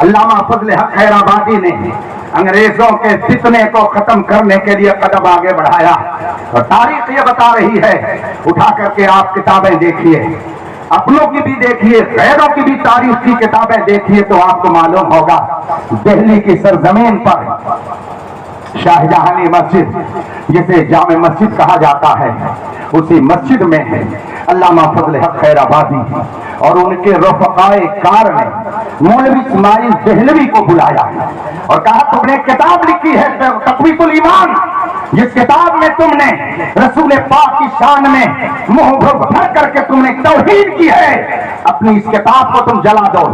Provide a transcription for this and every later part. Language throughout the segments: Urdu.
علامہ فضل حق خیر آبادی نے انگریزوں کے فتنے کو ختم کرنے کے لیے قدم آگے بڑھایا، اور تاریخ یہ بتا رہی ہے، اٹھا کر کے آپ کتابیں دیکھیے، اپنوں کی بھی دیکھیے، غیروں کی بھی تاریخ کی کتابیں دیکھیے، تو آپ کو معلوم ہوگا دہلی کی سرزمین پر شاہ جہانی مسجد، جسے جامع مسجد کہا جاتا ہے، اسی مسجد میں ہے علامہ فضل حق خیر آبادی اور ان کے رفقائے کار نے مولوی اسماعیل دہلوی کو بلایا اور کہا تم نے کتاب لکھی ہے تقویۃ الایمان، جس کتاب میں تم نے رسول پاک کی شان میں منہ بھر کر کے تم نے توہین کی ہے، اپنی اس کتاب کو تم جلا دو،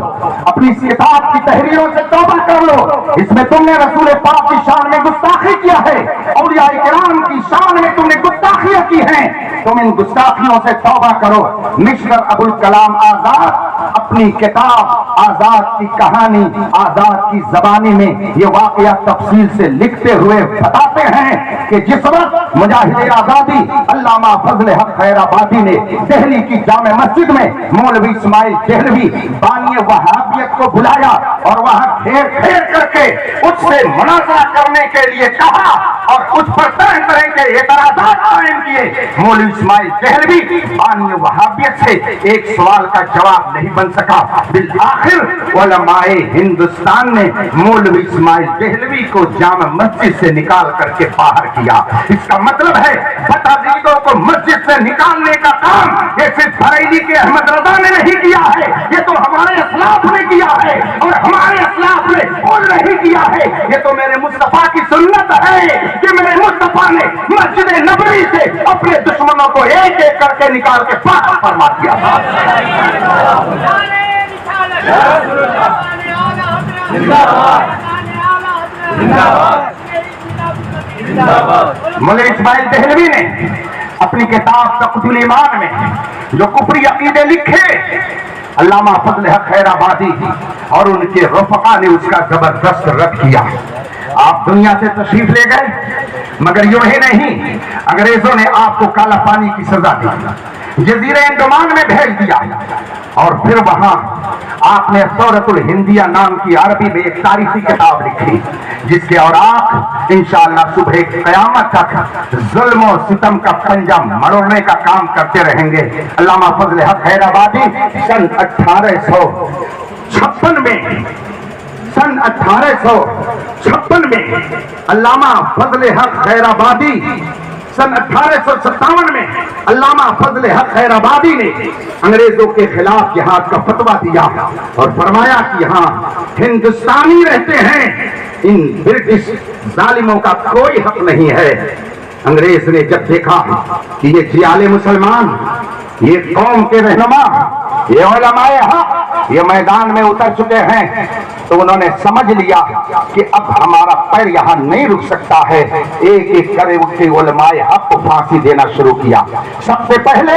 اپنی اس کتاب کی تحریروں سے توبہ کر لو، اس میں تم نے رسول پاک کی شان میں گستاخی کیا ہے، اولیاء کرام کی شان میں تم نے گستاخیاں کی ہیں، تم ان گستاخیوں سے توبہ کرو۔ مسٹر ابوالکلام آزاد اپنی کتاب آزاد کی کہانی آزاد کی زبانی میں یہ واقعہ تفصیل سے لکھتے ہوئے بتاتے ہیں کہ جس وقت مجاہد آزادی علامہ فضل حق خیر آبادی نے دہلی کی جامع مسجد میں مولوی اسماعیل دہلوی بانی وہابیت کو بلایا اور وہاں گھیر گھیر کر کے اس سے مناظرہ کرنے کے لیے کہا اور اس پر طرح طرح کے اعتراضات قائم کیے، مولوی اسماعیل دہلوی بانی وہابیت سے ایک سوال کا جواب نہیں بن سکا۔ بالآخر علماء ہندوستان نے مولوی اسماعیل دہلوی کو جامع مسجد سے نکال کر کے باہر کیا۔ اس کا مطلب ہے بدعقیدوں کو مسجد سے نکالنے کا کام یہ صرف بریلی کے احمد رضا نے نہیں کیا ہے، یہ تو ہمارے اسلاف نے کیا ہے، اور ہمارے اسلاف نے اور نہیں کیا ہے، یہ تو میرے مصطفیٰ کی سنت ہے کہ میرے مصطفیٰ نے مسجد نبوی سے اپنے دشمنوں کو ایک ایک کر کے نکال کے باہر فرما دیا تھا۔ مولوی اسماعیل دہلوی نے اپنی کتاب تقویۃ الایمان میں جو کفری عقیدے لکھے، علامہ فضل حق خیر آبادی اور ان کے رفقا نے اس کا زبردست رد کیا۔ آپ دنیا سے تشریف لے گئے، مگر یوں ہی نہیں، انگریزوں نے آپ کو کالا پانی کی سزا دی، جزیرے انڈمان میں بھیج دیا، اور پھر وہاں آپ نے ثورۃ الہندیہ نام کی عربی میں ایک تاریخی کتاب لکھی، جس کے اوراق انشاءاللہ صبح قیامت تک ظلم و ستم کا پنجہ مروڑنے کا کام کرتے رہیں گے۔ علامہ فضل حق خیر آبادی سن 1856 میں علامہ فضل حق خیر آبادی سن 1857 میں علامہ فضل حق خیر آبادی نے انگریزوں کے خلاف جہاد کا فتویٰ دیا اور فرمایا کہ یہاں ہندوستانی رہتے ہیں، ان برٹش ظالموں کا کوئی حق نہیں ہے۔ انگریز نے جب دیکھا کہ یہ جیال مسلمان، یہ قوم کے رہنما، یہ علماء حق یہ میدان میں اتر چکے ہیں، تو انہوں نے سمجھ لیا کہ اب ہمارا پیر یہاں نہیں رک سکتا ہے، ایک ایک کرے اٹھے علماء حق کو پھانسی دینا شروع کیا۔ سب سے پہلے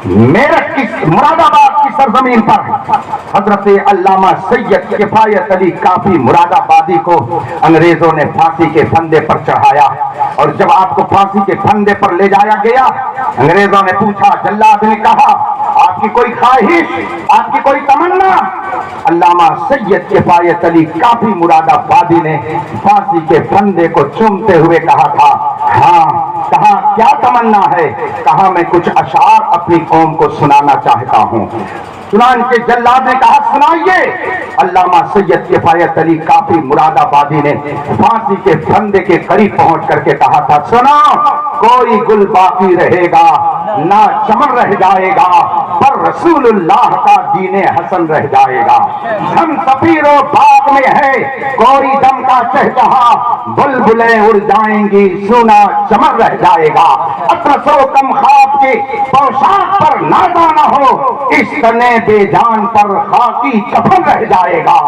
میرٹھ کی مراد آباد کی سرزمین پر حضرت علامہ سید کفایت علی کافی مراد آبادی کو انگریزوں نے پھانسی کے پھندے پر چڑھایا، اور جب آپ کو پھانسی کے پھندے پر لے جایا گیا، انگریزوں نے پوچھا، جلاد نے کہا آپ کی کوئی خواہش، آپ کی کوئی تمنا؟ علامہ سید کفایت علی کافی مراد آبادی نے پھانسی کے پھندے کو چومتے ہوئے کہا تھا، ہاں۔ کہا کیا تمنا ہے؟ کہا میں کچھ اشعار اپنی قوم کو سنانا چاہتا ہوں۔ چنانچہ جلاد نے کہا سنائیے۔ علامہ سید کفایت علی کافی مراد آبادی نے پھانسی کے پھندے کے قریب پہنچ کر کے کہا تھا، سنا کوئی گل باقی رہے گا نہ چمن رہ جائے گا، پر رسول اللہ کا دین حسن رہ جائے گا۔ ہم سفیر و باغ میں ہے کوئی دم کا چہچہا، بلبلیں اڑ جائیں گی سونا چمن رہ جائے گا۔ اطلس و کم خواب کے پوشاک پر نازا نہ ہو، اس تنے بے جان پر خاکی کفن رہ جائے گا۔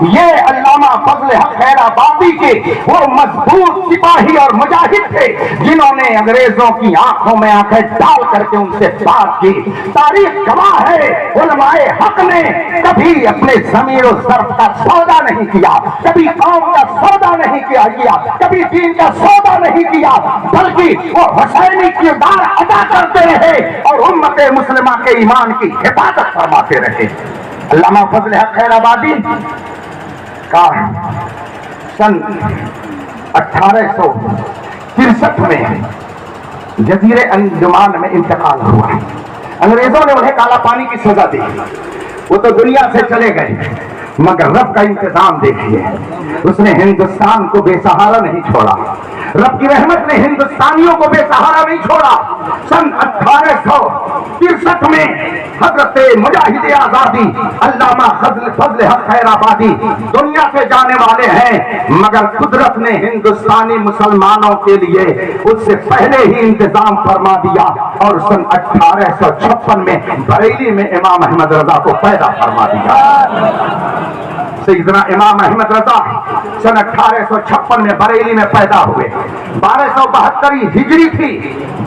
یہ علامہ فضل حق خیر آبادی کے وہ مضبوط سپاہی اور مجاہد تھے جنہوں نے انگریزوں کی آنکھوں میں آنکھیں ڈال کر کے ان سے بات کی۔ تاریخ گواہ ہے علماء حق نے کبھی اپنے ضمیر و ظرف کا سودا نہیں کیا، کبھی قوم کا سودا نہیں کیا، کبھی دین کا سودا نہیں کیا، بلکہ وہ حسینی کردار ادا کرتے رہے اور امت مسلمہ کے ایمان کی حفاظت فرماتے رہے۔ علامہ فضل حق خیر آبادی کا سن 1863 میں جزیرے انڈمان میں انتقال ہوا. انگریزوں نے انہیں کالا پانی کی سزا دی. وہ تو دنیا سے چلے گئے مگر رب کا انتظام دیکھیے. اس نے ہندوستان کو بے سہارا نہیں چھوڑا. رب کی رحمت نے ہندوستانیوں کو بے سہارا نہیں چھوڑا. سن 1863 میں حضرت مجاہد آزادی علامہ فضل حق خیر آبادی دنیا سے جانے والے ہیں مگر قدرت نے ہندوستانی مسلمانوں کے لیے اس سے پہلے ہی انتظام فرما دیا اور سن 1856 میں بریلی میں امام احمد رضا کو پیدا فرما دیا. سیدنا امام احمد رضا سن 1856 میں بریلی میں پیدا ہوئے. 1272 ہجری تھی.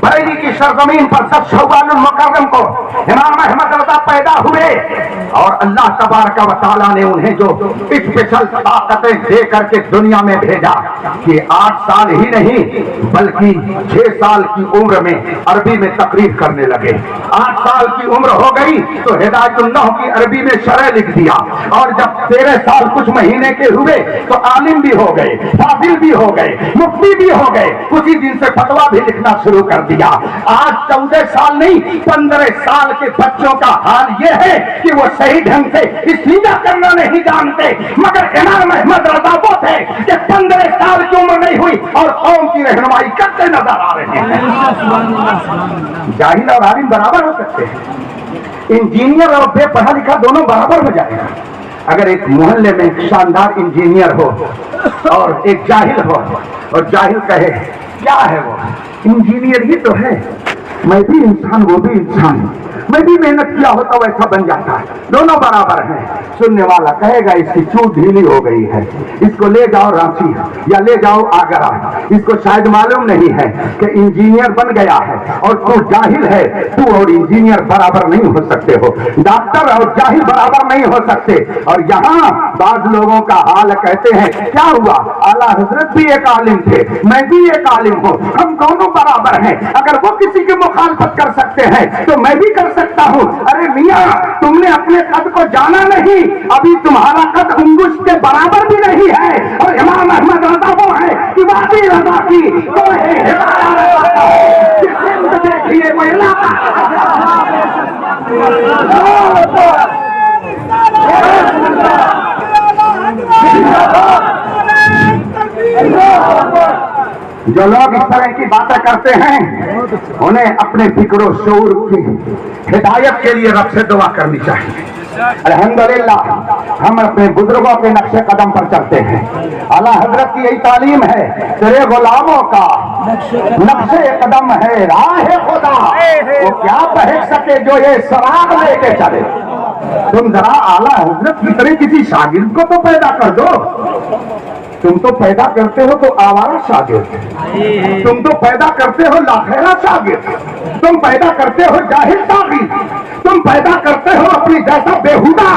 بریلی کی سرزمین پر 10 شوال المکرم کو امام احمد رضا پیدا ہوئے اور اللہ تبارک و تعالیٰ نے انہیں جو اسپیشل طاقتیں دے کر کے دنیا میں بھیجا کہ 8 سال ہی نہیں بلکہ 6 سال کی عمر میں عربی میں تقریر کرنے لگے. 8 سال کی عمر ہو گئی تو ہدایت اللہ کی عربی میں شرح لکھ دیا اور جب 13 سال کچھ مہینے کے ہوئے تو عالم بھی ہو گئے, فاضل بھی ہو گئے, مفتی بھی ہو گئے. اسی دن سے فتوا بھی لکھنا شروع کر دیا. آج 14 سال نہیں 15 سال کے بچوں کا حال یہ ہے کہ وہ صحیح ڈھنگ سے استنجا کرنا نہیں جانتے مگر امام احمد رضا وہ تھے کہ 15 سال کی عمر نہیں ہوئی اور قوم کی رہنمائی کرتے نظر آ رہے ہیں. جاہل اور عالم برابر ہو سکتے ہیں. انجینئر اور بے پڑھا لکھا دونوں برابر ہو جائے گا. اگر ایک محلے میں ایک شاندار انجینئر ہو اور ایک جاہل ہو اور جاہل کہے کیا ہے وہ انجینئر ہی تو ہے, میں بھی انسان وہ بھی انسان, میں بھی محنت کیا ہوتا ویسا بن جاتا ہے, دونوں برابر ہیں. سننے والا کہے گا اس کی چوٹ ڈھیلی ہو گئی ہے, اس کو لے جاؤ رانچی یا لے جاؤ آگرہ. اس کو شاید معلوم نہیں ہے کہ انجینئر بن گیا ہے اور تو جاہل ہے. تو اور انجینئر برابر نہیں ہو سکتے ہو, ڈاکٹر اور جاہل برابر نہیں ہو سکتے. اور یہاں بعض لوگوں کا حال کہتے ہیں کیا ہوا اعلیٰ حضرت بھی ایک عالم تھے, میں بھی ایک عالم ہوں, ہم دونوں برابر ہیں. اگر وہ کسی کی مخالفت کر سکتے ہیں تو میں بھی کر سکتا ہوں. ارے میاں تم نے اپنے قد کو جانا نہیں, ابھی تمہارا قد انگوش کے برابر بھی نہیں ہے. اور امام احمد رضا وہ ہے کہ وادی رضا کی وہ ہے دیکھیے وہ علاقہ جو لوگ اس طرح کی باتیں کرتے ہیں انہیں اپنے فکر و شعور کی ہدایت کے لیے رب سے دعا کرنی چاہیے. الحمدللہ ہم اپنے بزرگوں کے نقش قدم پر چلتے ہیں. اعلیٰ حضرت کی یہی تعلیم ہے تیرے غلاموں کا نقش قدم ہے راہ خدا, وہ کیا بہک سکے جو یہ سراغ لے کے چلے. تم ذرا اعلیٰ حضرت کی طرح کسی شاگرد کو تو پیدا کر دو. تم تو پیدا کرتے ہو تو آوارہ شاگرد, تم تو پیدا کرتے ہو لاخیرہ شاگرد, تم پیدا کرتے ہو جاہل شاگرد, تم پیدا کرتے ہو اپنی جیسا بےہودہ.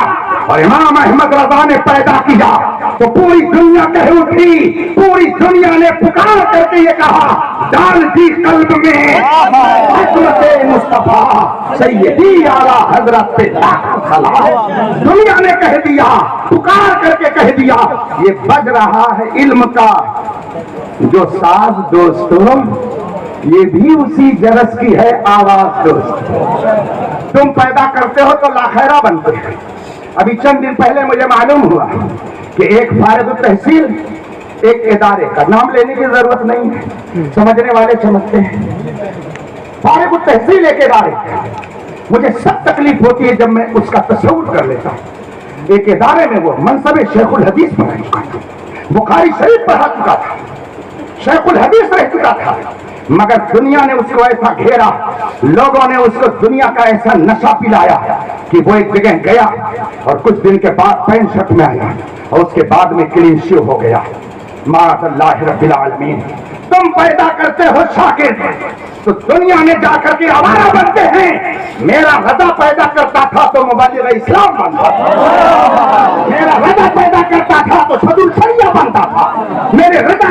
اور امام احمد رضا نے پیدا کیا تو پوری دنیا کہہ اٹھی, پوری دنیا نے پکار کر کے یہ کہا ڈال دی قلب میں حضرت مصطفیٰ سیدی اعلیٰ حضرت پہ لاکھ سلام. دنیا نے کہہ دیا, پکار کر کے کہہ دیا. یہ بج رہا ہے علم کا جو ساز دوستوں, یہ بھی اسی جرس کی ہے آواز دوست. تم پیدا کرتے ہو تو لاخیرہ بنتے ہیں. ابھی چند دن پہلے مجھے معلوم ہوا کہ ایک فارغ التحصیل ایک ادارے کا, نام لینے کی ضرورت نہیں ہے, سمجھنے والے سمجھتے ہیں, فارغ التحصیل ایک ادارے, مجھے سب تکلیف ہوتی ہے جب میں اس کا تصور کر لیتا ہوں. ایک ادارے میں وہ منصب شیخ الحدیث پڑھا چکا تھا, بخاری شریف پڑھا چکا تھا, شیخ الحدیث رہ چکا تھا, مگر دنیا نے اس کو ایسا گھیرا, لوگوں نے اس کو دنیا کا ایسا نشہ پلایا کہ وہ ایک جگہ گیا اور کچھ دن کے بعد پینٹ شرٹ میں آیا اور اس کے بعد میں کلین شیو ہو گیا. معاذ اللہ رب العالمین. تم پیدا کرتے ہو شاگرد تو دنیا میں جا کر کے آوارہ بنتے ہیں. میرا رضا پیدا کرتا تھا تو مبلغ اسلام بنتا تھا, میرا رضا پیدا کرتا تھا تو شد الشریعہ بنتا تھا, میرے رضا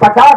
50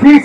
30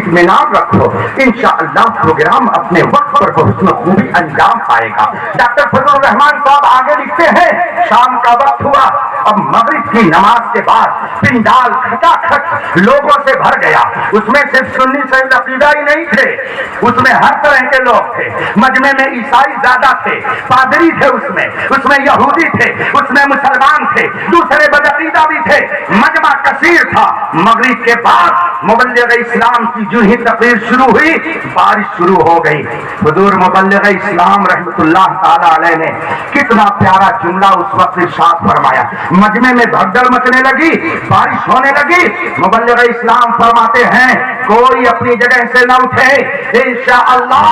اطمینان رکھو, انشاءاللہ پروگرام اپنے وقت پر بحسن خوبی انجام پائے گا. ڈاکٹر فضل الرحمان صاحب آگے لکھتے ہیں, شام کا وقت ہوا, اب مغرب کی نماز کے بعد پنڈال کھٹا کھٹ لوگوں سے بھر گیا. اس میں صرف سنی صحیح عقیدہ ہی نہیں تھے, اس میں ہر طرح کے لوگ تھے. مجمع میں عیسائی زیادہ تھے, پادری تھے, اس میں یہودی تھے, اس میں مسلمان تھے, دوسرے بدعقیدہ بھی تھے. مجمع کثیر تھا. مغرب کے بعد مبلغ اسلام کی جو ہی تقریر شروع ہوئی, بارش شروع ہو گئی. حضور مبلغ اسلام رحمت اللہ تعالی علیہ نے کتنا پیارا جملہ اس وقت ارشاد فرمایا. مجمع میں بھگدڑ مچنے لگی, بارش ہونے لگی. مبلغ اسلام فرماتے ہیں کوئی اپنی جگہ سے نہ اٹھے, انشاءاللہ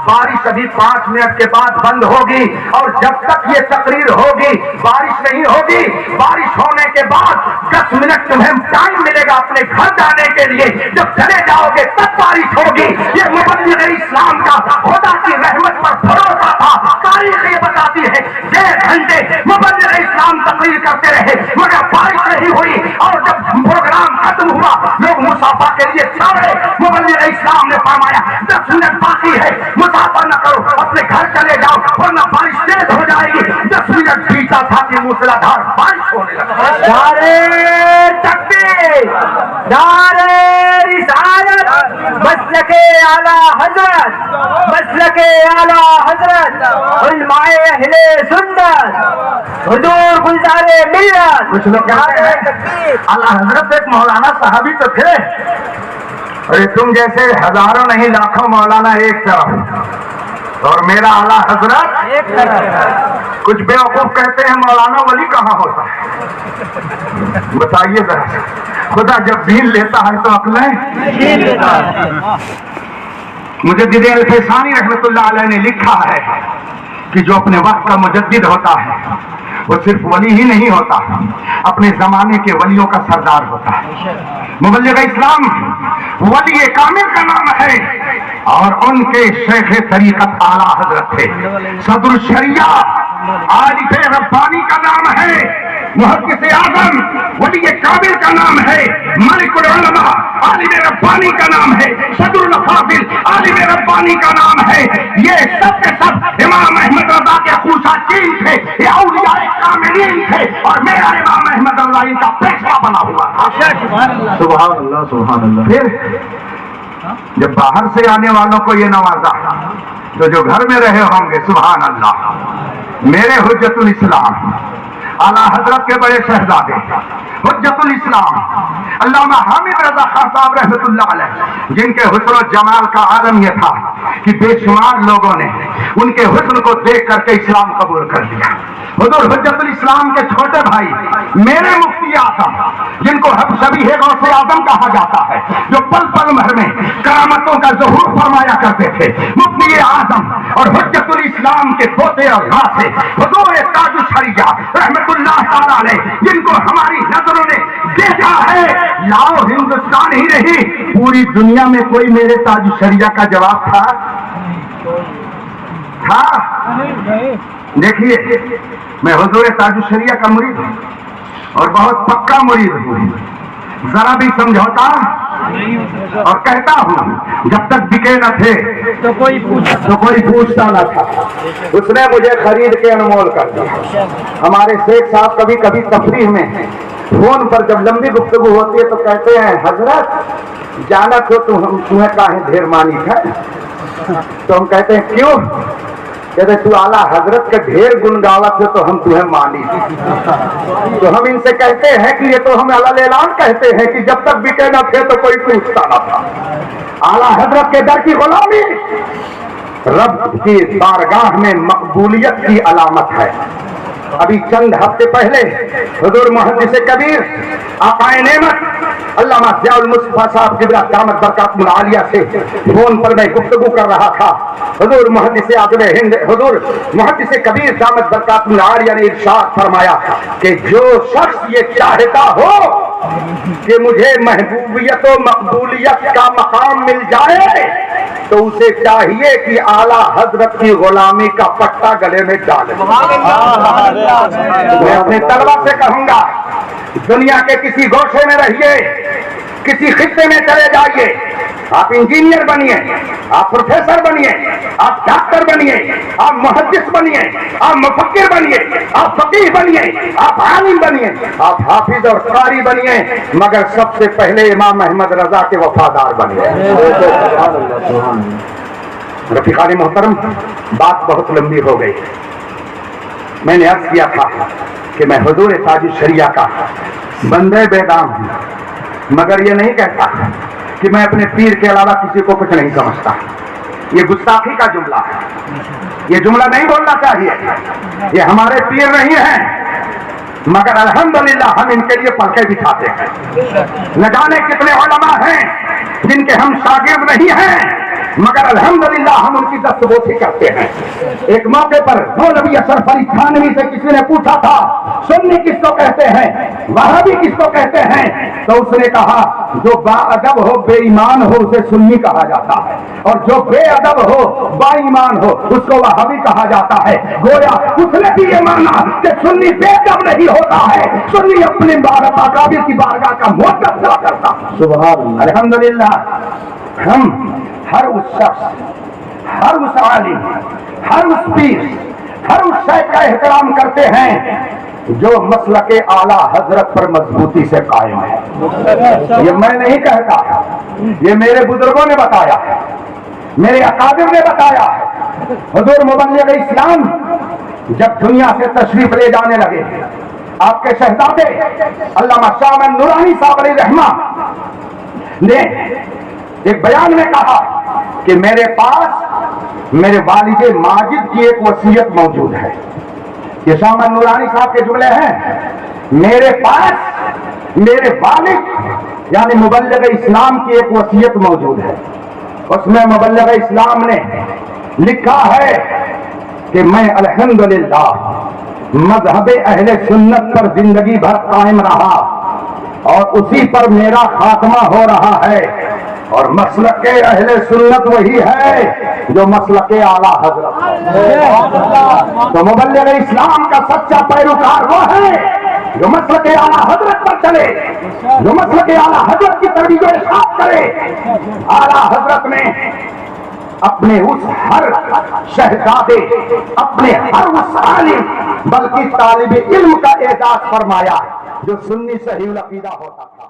بارش ابھی 5 منٹ کے بعد بند ہوگی, اور جب تک یہ تقریر ہوگی بارش نہیں ہوگی. بارش ہونے کے بعد 10 منٹ تمہیں ٹائم ملے گا اپنے گھر جانے کے لیے, جب چلے جاؤ گے تب بارش ہوگی. یہ مبلغ اسلام کا خدا کی رحمت پر بھروسہ تھا. تاریخ یہ بتاتی ہے 1.5 گھنٹے مبلغ اسلام تقریر کرتے رہے مگر بارش نہیں ہوئی, اور جب پروگرام ختم ہوا لوگ مسافہ کے لیے چڑھے. مبلغ اسلام نے فرمایا 10 منٹ باقی ہے, مسافہ نہ کرو, اپنے گھر چلے جاؤ ورنہ بارش تیز ہو جائے گی. 10 منٹ بیتا تھا کہ موسلادھار بارش ہونے لگا. نعرے تکبیر, نعرے رسالت, مسلک اعلی حضرت, مسلک اعلی حضرت, علماء اہل سنت, حضور گلزار ملت. کچھ لوگ کہتے ہیں اعلیٰ حضرت ایک مولانا صحابی تو تھے, ارے تم جیسے ہزاروں نہیں لاکھوں مولانا ایک طرف اور میرا اعلیٰ حضرت ایک طرف. کچھ بیوقوف کہتے ہیں مولانا ولی کہاں ہوتا ہے. بتائیے ذرا, خدا جب دین لیتا ہے تو عقلیں. مجدد الفیسانی رحمت اللہ علیہ نے لکھا ہے کہ جو اپنے وقت کا مجدد ہوتا ہے وہ صرف ولی ہی نہیں ہوتا, اپنے زمانے کے ولیوں کا سردار ہوتا ہے. مبلغ اسلام ولی کامل کا نام ہے, اور ان کے شیخ طریقت اعلیٰ حضرت تھے. صدر الشریعہ عارف ربانی کا نام ہے. محدث اعظم ولی کامل کا نام ہے. ملک العلماء عالم ربانی کا نام ہے. صدر الفاضل عالم ربانی کا نام ہے. یہ سب کے سب امام احمد رضا کے خوشاچین تھے, یہ اولیاء کاملین تھے, اور میرا امام احمد رضا ان کا پیشوا بنا ہوا تھا. سبحان اللہ سبحان اللہ. پھر جب باہر سے آنے والوں کو یہ نوازا تو جو گھر میں رہے ہوں گے, سبحان اللہ, میرے حجت الاسلام اعلیٰ حضرت کے بڑے شہزادے حجت الاسلام علامہ حامد رضا خان صاحب رحمت اللہ علیہ, جن کے حسن و جمال کا عالم یہ تھا کہ بے شمار لوگوں نے ان کے حسن کو دیکھ کر کے اسلام قبول کر لیا. حضور حجت الاسلام کے چھوٹے بھائی میرے مفتی اعظم, جن کو شبیہ غوث اعظم کہا جاتا ہے, جو پل پل بھر میں کرامتوں کا ظہور فرمایا کرتے تھے, مفتی اعظم اور حجت الاسلام کے پوتے اور نواسے حضور تاج الشریعہ رحمت اللہ تعالی علیہ, جن کو ہماری نظروں نے دیکھا ہے. لاؤ ہندوستان ہی نہیں پوری دنیا میں کوئی میرے تاج الشریعہ کا جواب تھا. دیکھیے میں حضور تاج الشریعہ کا مرید ہوں اور بہت پکا مرید ہوں, ذرا بھی سمجھوتا اور کہتا ہوں جب تک بکے نہ تھے تو کوئی پوچھتا نہ تھا. اس نے مجھے خرید کے انمول کر دیا. ہمارے شیخ صاحب کبھی کبھی تفریح میں فون پر جب لمبی گفتگو ہوتی ہے تو کہتے ہیں حضرت جانا تو تمہیں کاہیں ڈھیر مانی تھا. تو ہم کہتے ہیں کیوں؟ کہتے تو اعلیٰ حضرت کے ڈھیر گنگاوت تھے تو ہم تمہیں مانی. تو ہم ان سے کہتے ہیں کہ یہ تو ہم اعلان کہتے ہیں کہ جب تک بکے نہ تھے تو کوئی پوچھتا نہ تھا. اعلیٰ حضرت کے در کی غلامی رب کی بارگاہ میں مقبولیت کی علامت ہے. ابھی چند ہفتے پہلے حضور محدث کبیر آقا نعمت علامہ ضیاء المصطفیٰ صاحب قبلہ دامت برکاتہ العالیہ سے فون پر میں گفتگو کر رہا تھا. حضور محدث اعظم ہند حضور محدث کبیر دامت برکاتہ العالیہ نے ارشاد فرمایا کہ جو شخص یہ چاہتا ہو کہ مجھے محبوبیت و مقبولیت کا مقام مل جائے تو اسے چاہیے کہ اعلیٰ حضرت کی غلامی کا پٹا گلے میں ڈالے. میں اپنے طلبہ سے کہوں گا دنیا کے کسی گوشے میں رہیے, کسی خطے میں چلے جائیے, آپ انجینئر بنیے, آپ پروفیسر بنیے, آپ ڈاکٹر بنیے, آپ محدث بنیے, آپ مفکر بنیے, آپ فقیہ بنیے, آپ عالم بنیے, آپ حافظ اور قاری بنیے, مگر سب سے پہلے امام احمد رضا کے وفادار بنیے. رفیقان محترم, بات بہت لمبی ہو گئی. میں نے عرض کیا تھا کہ میں حضور تاج الشریعہ کا بندے بے دام ہوں, مگر یہ نہیں کہتا کہ میں اپنے پیر کے علاوہ کسی کو کچھ نہیں سمجھتا. یہ گستاخی کا جملہ ہے, یہ جملہ نہیں بولنا چاہیے. یہ ہمارے پیر نہیں ہیں, مگر الحمدللہ ہم ان کے لیے پنکھے بچھاتے ہیں. نہ جانے کتنے علماء ہیں جن کے ہم شاگرد نہیں ہیں, مگر الحمدللہ ہم ان کی دستبوسی کرتے ہیں. ایک موقع پر مولوی اشرف علی تھانوی سے کسی نے پوچھا تھا سنی کس کو کہتے ہیں, وہابی کس کو کہتے ہیں, تو اس نے کہا جو با ادب ہو بے ایمان ہو اسے سنی کہا جاتا ہے, اور جو بے ادب ہو با ایمان ہو اس کو وہابی کہا جاتا ہے. گویا اس نے بھی یہ مانا کہ سنی بے ادب نہیں ہوتا ہے, سنی اپنے اکابر کی بارگاہ کا موقف ادا کرتا. سبحان اللہ. الحمدللہ ہم ہر اس شخص, ہر اس عالم, ہر اس پیر, ہر اس شیخ کا احترام کرتے ہیں جو مسلک اعلی حضرت پر مضبوطی سے قائم ہے. یہ میں نہیں کہتا, یہ میرے بزرگوں نے بتایا ہے, میرے اکابر نے بتایا ہے. حضور مبلغ اسلام جب دنیا سے تشریف لے جانے لگے, آپ کے شہزادے علامہ شاہ احمد نورانی صاحب علیہ رحمہ نے ایک بیان میں کہا کہ میرے پاس میرے والد ماجد کی ایک وصیت موجود ہے. یہ شاہ احمد نورانی صاحب کے جملے ہیں, میرے پاس میرے والد یعنی مبلغ اسلام کی ایک وصیت موجود ہے. اس میں مبلغ اسلام نے لکھا ہے کہ میں الحمدللہ مذہب اہل سنت پر زندگی بھر قائم رہا اور اسی پر میرا خاتمہ ہو رہا ہے, اور مسلک اہل سنت وہی ہے جو مسلک اعلی حضرت ہے. تو مبلغ اسلام کا سچا پیروکار وہ ہے جو مسلک اعلی حضرت پر چلے, جو مسلک اعلی حضرت کی تربیت و ارشاد کرے. اعلی حضرت نے اپنے اس ہر شہزادے, اپنے ہر اس عالم بلکہ طالب علم کا اعزاز فرمایا جو سنی صحیح العقیدہ ہوتا تھا.